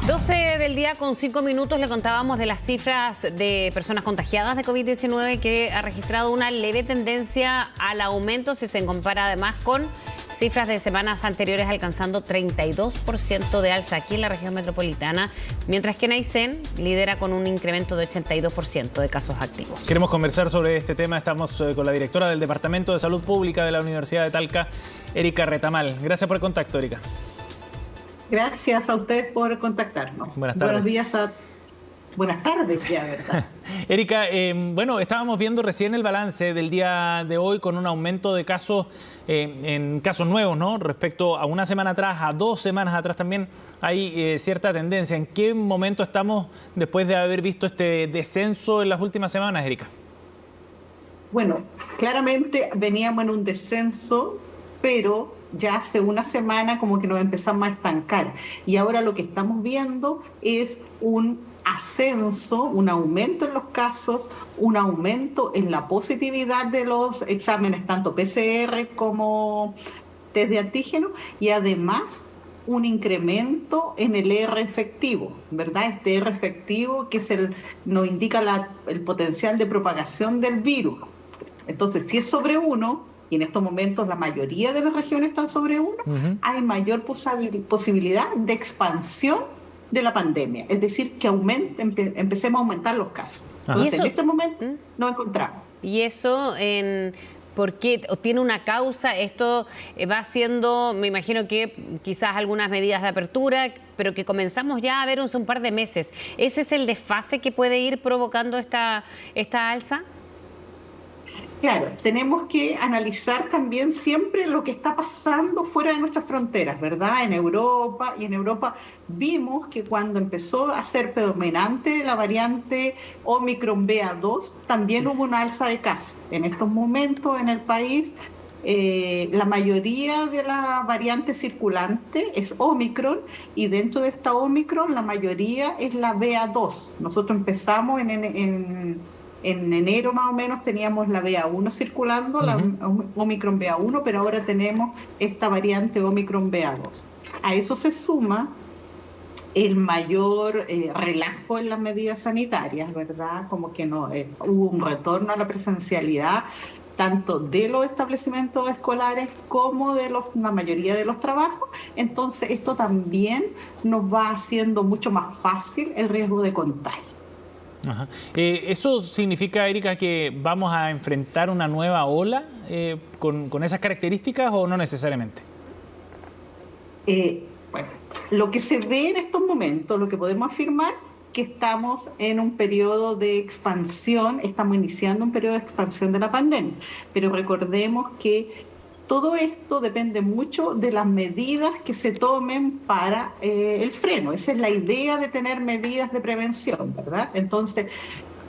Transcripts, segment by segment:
12 del día con 5 minutos le contábamos de las cifras de personas contagiadas de COVID-19 que ha registrado una leve tendencia al aumento si se compara además con cifras de semanas anteriores, alcanzando 32% de alza aquí en la región metropolitana, mientras que en Aysén lidera con un incremento de 82% de casos activos. Queremos conversar sobre este tema. Estamos con la directora del Departamento de Salud Pública de la Universidad de Talca, Erika Retamal. Gracias por el contacto, Erika. Gracias a ustedes por contactarnos. Buenas tardes. Buenos días Buenas tardes ya, ¿verdad? Erika, bueno, estábamos viendo recién el balance del día de hoy con un aumento de casos en casos nuevos, ¿no? Respecto a una semana atrás, a 2 semanas atrás también hay cierta tendencia. ¿En qué momento estamos después de haber visto este descenso en las últimas semanas, Erika? Bueno, claramente veníamos en un descenso, pero ya hace una semana como que nos empezamos a estancar. Y ahora lo que estamos viendo es un ascenso, un aumento en los casos, un aumento en la positividad de los exámenes, tanto PCR como test de antígeno, y además un incremento en el R efectivo, ¿verdad? Este R efectivo que nos indica el potencial de propagación del virus. Entonces, si es sobre 1, y en estos momentos la mayoría de las regiones están sobre 1, hay mayor posibilidad de expansión de la pandemia, es decir, que empecemos a aumentar los casos. Entonces, en ese momento nos encontramos. ¿Y eso por qué tiene una causa? Esto va siendo, me imagino que quizás algunas medidas de apertura, pero que comenzamos ya a ver un par de meses. ¿Ese es el desfase que puede ir provocando esta alza? Claro, tenemos que analizar también siempre lo que está pasando fuera de nuestras fronteras, ¿verdad? En Europa vimos que cuando empezó a ser predominante la variante Omicron BA2, también hubo una alza de casos. En estos momentos en el país, la mayoría de la variante circulante es Omicron, y dentro de esta Omicron la mayoría es la BA2. Nosotros empezamos en enero más o menos teníamos la BA1 circulando, la Omicron BA1, pero ahora tenemos esta variante Omicron BA2. A eso se suma el mayor relajo en las medidas sanitarias, ¿verdad? Como que no hubo un retorno a la presencialidad, tanto de los establecimientos escolares como de la mayoría de los trabajos. Entonces esto también nos va haciendo mucho más fácil el riesgo de contagio. Ajá. ¿Eso significa, Erika, que vamos a enfrentar una nueva ola con esas características o no necesariamente? Bueno, lo que se ve en estos momentos, lo que podemos afirmar, que estamos en un periodo de expansión, estamos iniciando un periodo de expansión de la pandemia, pero recordemos que todo esto depende mucho de las medidas que se tomen para el freno. Esa es la idea de tener medidas de prevención, ¿verdad? Entonces,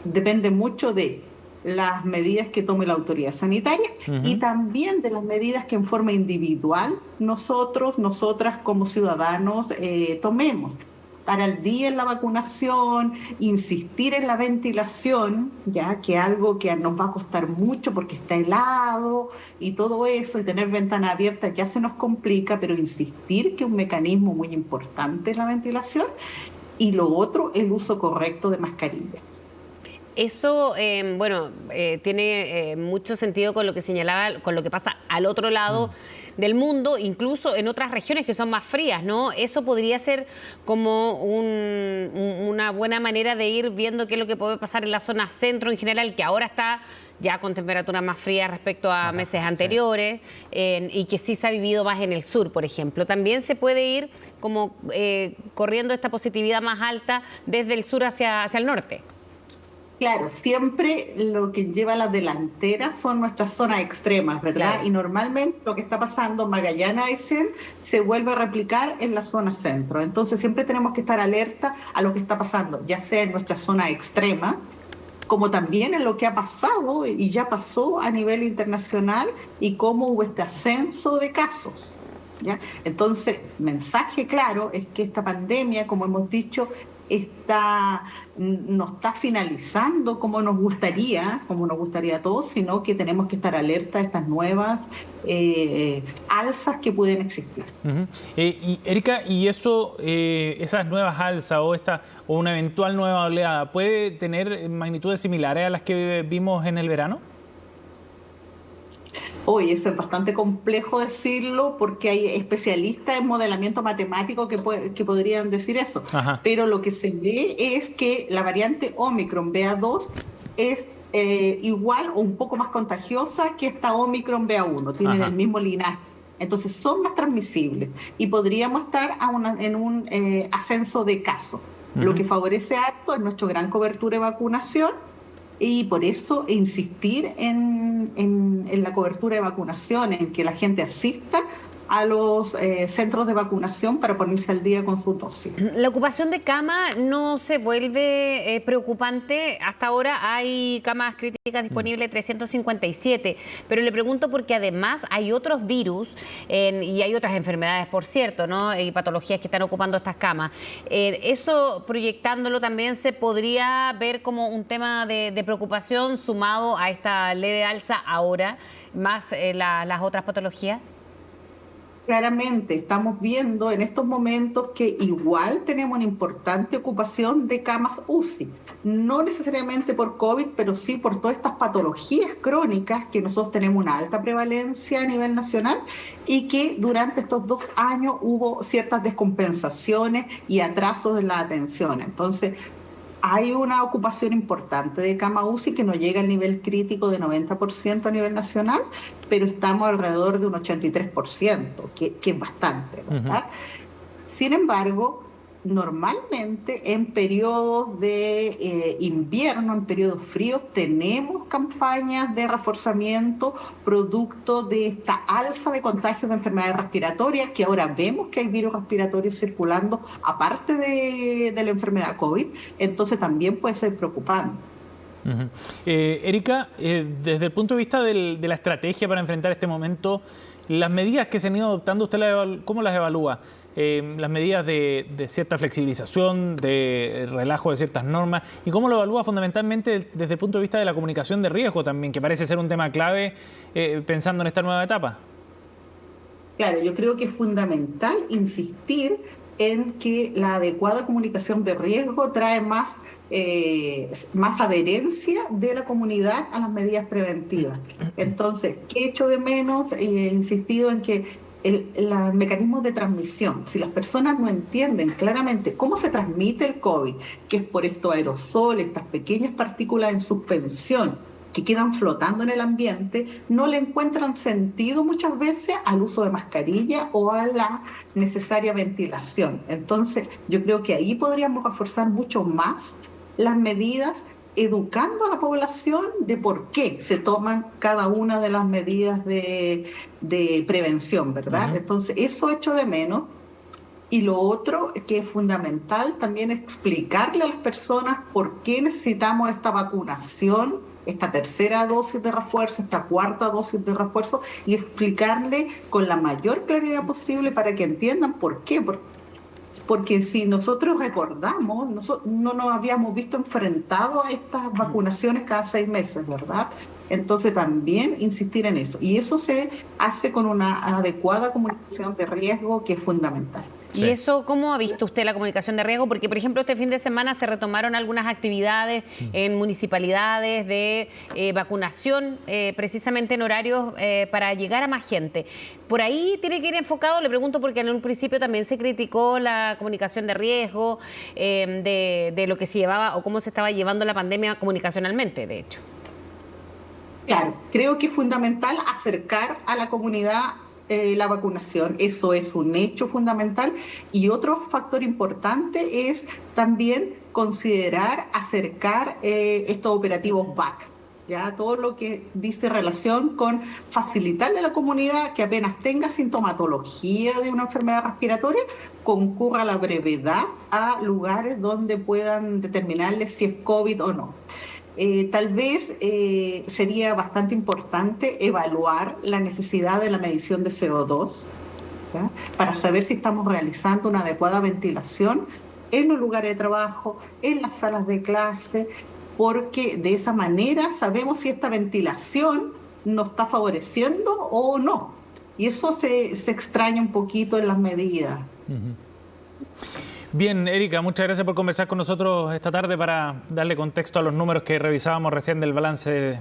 depende mucho de las medidas que tome la autoridad sanitaria y también de las medidas que en forma individual nosotras como ciudadanos tomemos. Estar al día en la vacunación, insistir en la ventilación, ya que algo que nos va a costar mucho porque está helado y todo eso, y tener ventanas abiertas ya se nos complica, pero insistir que es un mecanismo muy importante es la ventilación, y lo otro, el uso correcto de mascarillas. Eso, tiene mucho sentido con lo que señalaba, con lo que pasa al otro lado del mundo, incluso en otras regiones que son más frías, ¿no? Eso podría ser como una buena manera de ir viendo qué es lo que puede pasar en la zona centro en general, que ahora está ya con temperaturas más frías respecto a meses anteriores, y que sí se ha vivido más en el sur, por ejemplo. También se puede ir como corriendo esta positividad más alta desde el sur hacia el norte. Claro, siempre lo que lleva a la delantera son nuestras zonas extremas, ¿verdad? Claro. Y normalmente lo que está pasando en Magallanes, Aysén, se vuelve a replicar en la zona centro. Entonces siempre tenemos que estar alerta a lo que está pasando, ya sea en nuestras zonas extremas, como también en lo que ha pasado y ya pasó a nivel internacional y cómo hubo este ascenso de casos, ¿ya? Entonces, mensaje claro es que esta pandemia, como hemos dicho, no está finalizando como nos gustaría a todos, sino que tenemos que estar alerta a estas nuevas alzas que pueden existir. Y Erika, ¿y esas nuevas alzas o una eventual nueva oleada puede tener magnitudes similares a las que vimos en el verano? Hoy eso es bastante complejo decirlo porque hay especialistas en modelamiento matemático que podrían decir eso. Ajá. Pero lo que se ve es que la variante Omicron BA2 es igual o un poco más contagiosa que esta Omicron BA1, tienen el mismo linaje. Entonces son más transmisibles y podríamos estar en un ascenso de casos. Lo que favorece a esto es nuestra gran cobertura de vacunación. Y por eso insistir en la cobertura de vacunación, en que la gente asista a los centros de vacunación para ponerse al día con su dosis. La ocupación de cama no se vuelve preocupante. Hasta ahora hay camas críticas disponibles 357, pero le pregunto porque además hay otros virus y hay otras enfermedades, por cierto, ¿no? Y patologías que están ocupando estas camas. Eso, proyectándolo, también se podría ver como un tema de preocupación sumado a esta leve alza ahora, más las otras patologías. Claramente, estamos viendo en estos momentos que igual tenemos una importante ocupación de camas UCI, no necesariamente por COVID, pero sí por todas estas patologías crónicas que nosotros tenemos una alta prevalencia a nivel nacional y que durante estos 2 años hubo ciertas descompensaciones y atrasos en la atención. Entonces, hay una ocupación importante de cama UCI que no llega al nivel crítico de 90% a nivel nacional, pero estamos alrededor de un 83%, que es bastante, ¿verdad? Sin embargo, normalmente en periodos de invierno, en periodos fríos, tenemos campañas de reforzamiento producto de esta alza de contagios de enfermedades respiratorias, que ahora vemos que hay virus respiratorios circulando aparte de la enfermedad COVID, entonces también puede ser preocupante. Erika, desde el punto de vista de la estrategia para enfrentar este momento, las medidas que se han ido adoptando, ¿usted cómo las evalúa? Las medidas de cierta flexibilización, de relajo de ciertas normas, y cómo lo evalúa fundamentalmente desde el punto de vista de la comunicación de riesgo también, que parece ser un tema clave pensando en esta nueva etapa. Claro, yo creo que es fundamental insistir en que la adecuada comunicación de riesgo trae más adherencia de la comunidad a las medidas preventivas. Entonces, ¿qué echo de menos? He insistido en que los mecanismos de transmisión, si las personas no entienden claramente cómo se transmite el COVID, que es por estos aerosoles, estas pequeñas partículas en suspensión que quedan flotando en el ambiente, no le encuentran sentido muchas veces al uso de mascarilla o a la necesaria ventilación. Entonces, yo creo que ahí podríamos reforzar mucho más las medidas, educando a la población de por qué se toman cada una de las medidas de prevención, ¿verdad? Entonces, eso echo de menos. Y lo otro que es fundamental también es explicarle a las personas por qué necesitamos esta vacunación, esta tercera dosis de refuerzo, esta cuarta dosis de refuerzo, y explicarle con la mayor claridad posible para que entiendan por qué. Porque si nosotros recordamos, no nos habíamos visto enfrentados a estas vacunaciones cada 6 meses, ¿verdad? Entonces también insistir en eso. Y eso se hace con una adecuada comunicación de riesgo que es fundamental. ¿Y eso cómo ha visto usted la comunicación de riesgo? Porque, por ejemplo, este fin de semana se retomaron algunas actividades en municipalidades de vacunación, precisamente en horarios para llegar a más gente. ¿Por ahí tiene que ir enfocado? Le pregunto porque en un principio también se criticó la comunicación de riesgo, de lo que se llevaba o cómo se estaba llevando la pandemia comunicacionalmente, de hecho. Claro, creo que es fundamental acercar a la comunidad la vacunación, eso es un hecho fundamental. Y otro factor importante es también considerar acercar estos operativos VAC, ya todo lo que dice relación con facilitarle a la comunidad que apenas tenga sintomatología de una enfermedad respiratoria, concurra a la brevedad a lugares donde puedan determinarle si es COVID o no. Tal vez sería bastante importante evaluar la necesidad de la medición de CO2, ¿ya? Para saber si estamos realizando una adecuada ventilación en los lugares de trabajo, en las salas de clase, porque de esa manera sabemos si esta ventilación nos está favoreciendo o no. Y eso se extraña un poquito en las medidas. Bien, Erika, muchas gracias por conversar con nosotros esta tarde para darle contexto a los números que revisábamos recién del balance